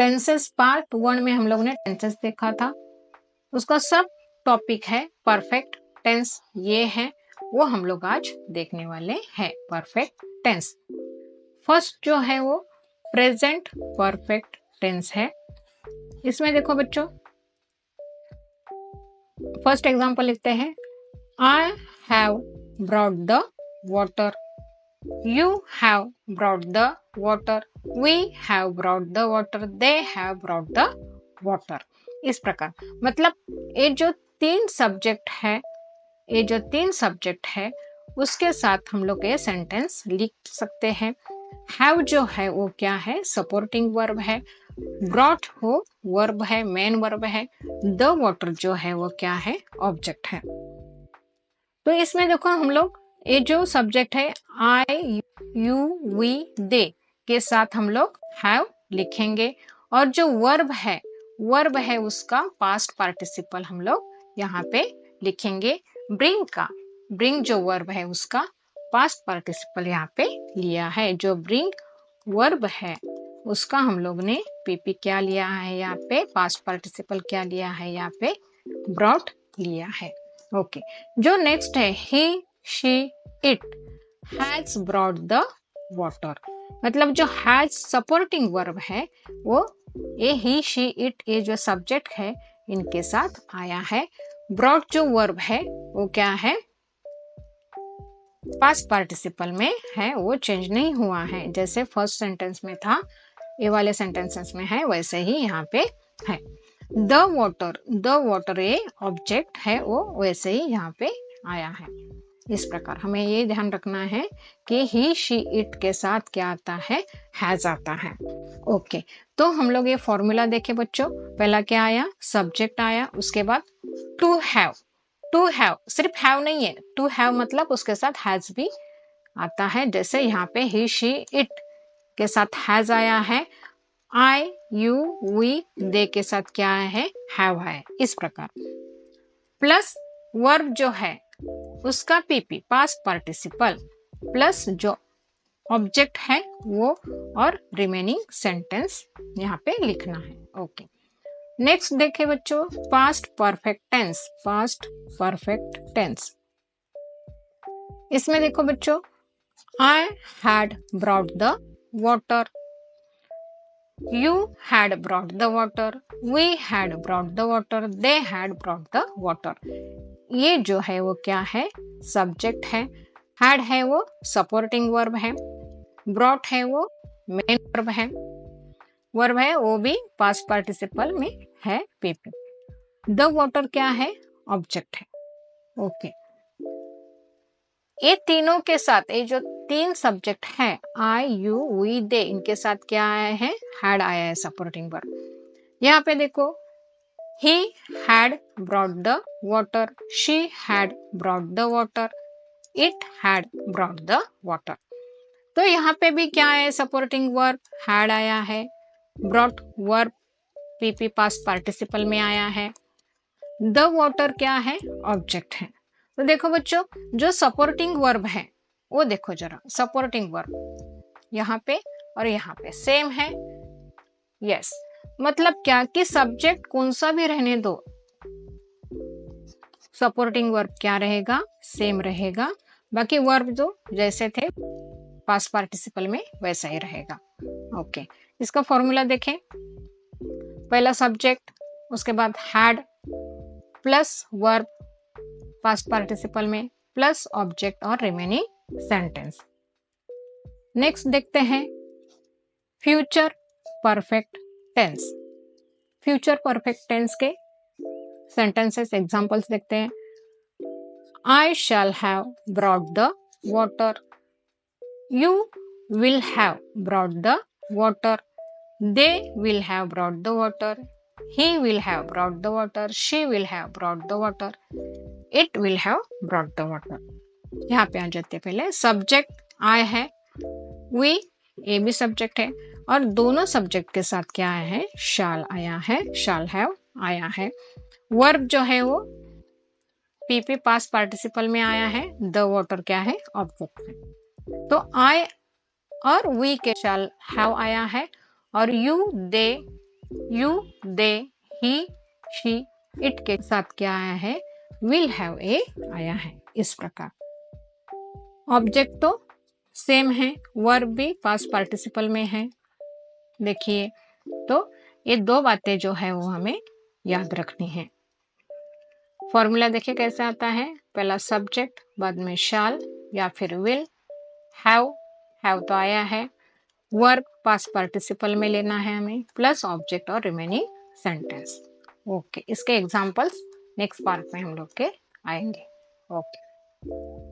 Tenses part 1 में हम लोग ने टेंसेस देखा था, उसका सब टॉपिक है परफेक्ट टेंस, ये है वो हम लोग आज देखने वाले हैं परफेक्ट टेंस। फर्स्ट जो है वो प्रेजेंट परफेक्ट टेंस है। इसमें देखो बच्चों, फर्स्ट एग्जांपल लिखते हैं, I have brought the water, you have brought the water, we have brought the water, they have brought the water। इस प्रकार मतलब ये जो तीन सब्जेक्ट है उसके साथ हम लोग ये सेंटेंस लिख सकते हैं। हैव जो है वो क्या है, सपोर्टिंग वर्ब है। ब्रॉट हो वर्ब है, मेन वर्ब है। द वाटर जो है वो क्या है, ऑब्जेक्ट है। तो इसमें देखो हम लोग ये जो सब्जेक्ट है आई यू वी दे के साथ हम लोग हैव लिखेंगे, और जो वर्ब है उसका पास्ट पार्टिसिपल हम लोग यहाँ पे लिखेंगे। ब्रिंग जो वर्ब है उसका पास्ट पार्टिसिपल यहाँ पे लिया है। जो ब्रिंग वर्ब है उसका हम लोग ने पीपी क्या लिया है, यहाँ पे पास्ट पार्टिसिपल क्या लिया है, यहाँ पे ब्रॉट लिया है। ओके जो नेक्स्ट है, he she it has brought the water, मतलब जो हैज सपोर्टिंग वर्ब है वो ये ही शी इट ये जो सब्जेक्ट है इनके साथ आया है। ब्रॉट जो वर्ब है वो क्या है, पास्ट पार्टिसिपल में है, वो चेंज नहीं हुआ है। जैसे फर्स्ट सेंटेंस में था, ये वाले सेंटेंसेस में है, वैसे ही यहाँ पे है। द वाटर ये ऑब्जेक्ट है, वो वैसे ही यहाँ पे आया है। इस प्रकार हमें ये ध्यान रखना है कि ही शी इट के साथ क्या आता है, हैज आता है। ओके तो हम लोग ये फॉर्मूला देखे बच्चों, पहला क्या आया, सब्जेक्ट आया, उसके बाद टू हैव सिर्फ हैव नहीं है, टू हैव मतलब उसके साथ हैज भी आता है। जैसे यहाँ पे ही शी इट के साथ हैज आया है, आई यू वी दे के साथ क्या है, हैव है। इस प्रकार प्लस वर्ब जो है उसका पीपी पास्ट पार्टिसिपल प्लस जो ऑब्जेक्ट है वो, और रिमेनिंग सेंटेंस यहाँ पे लिखना है। ओके नेक्स्ट देखे बच्चों, पास्ट परफेक्ट टेंस। इसमें देखो बच्चों, I had brought the water, you had brought the water, we had brought the water, they had brought the water। ये जो है वो क्या है, सब्जेक्ट है। हैड है वो सपोर्टिंग वर्ब है। ब्रॉट है वो मेन वर्ब है वो भी पास्ट पार्टिसिपल में है, पीपी। द वाटर क्या है, ऑब्जेक्ट है। ओके ये तीनों के साथ, ये जो तीन सब्जेक्ट है आई यू वी दे, इनके साथ क्या आया है, हैड आया है सपोर्टिंग वर्ब। यहाँ पे देखो, he had brought the water, she had brought the water, it had brought the water। तो यहाँ पे भी क्या है, सपोर्टिंग वर्ब हैड आया है, brought verb PP past participle में आया है, द वाटर क्या है, ऑब्जेक्ट है। तो देखो बच्चों, जो सपोर्टिंग वर्ब है वो देखो जरा, सपोर्टिंग वर्ब यहाँ पे और यहाँ पे सेम है। यस मतलब क्या कि सब्जेक्ट कौन सा भी रहने दो, सपोर्टिंग वर्ब क्या रहेगा, सेम रहेगा। बाकी वर्ब जो जैसे थे पास्ट पार्टिसिपल में वैसा ही रहेगा। ओके इसका फॉर्मूला देखें, पहला सब्जेक्ट, उसके बाद had plus verb past participle में प्लस ऑब्जेक्ट और रिमेनिंग सेंटेंस। नेक्स्ट देखते हैं future perfect tense. Future perfect tense के सेंटेंसेस एग्जांपल्स देखते हैं। I shall have brought the water, you will have brought the water, they will have brought the water, he will have brought the water, she will have brought the water, it will have brought the water। यहाँ पे आ जाते हैं, पहले subject I है, we ये भी subject है, और दोनों सब्जेक्ट के साथ क्या आया है, shall आया है, shall have आया है। वर्ब जो है वो पीपी पास्ट पार्टिसिपल में आया है, द वाटर क्या है, ऑब्जेक्ट है। तो आई और we के shall have आया है, और you they you, they, he, she, it के साथ क्या आया है, विल हैव ए आया है। इस प्रकार ऑब्जेक्ट तो सेम है, वर्ब भी पास्ट पार्टिसिपल में है। देखिए, तो ये दो बातें जो है वो हमें याद रखनी है। फॉर्मूला देखिए कैसे आता है, पहला सब्जेक्ट, बाद में शाल या फिर विल, हैव तो आया है, वर्ब पास्ट पार्टिसिपल में लेना है हमें, प्लस ऑब्जेक्ट और रिमेनिंग सेंटेंस। ओके, इसके एग्जांपल्स नेक्स्ट पार्ट में हम लोग के आएंगे। ओके।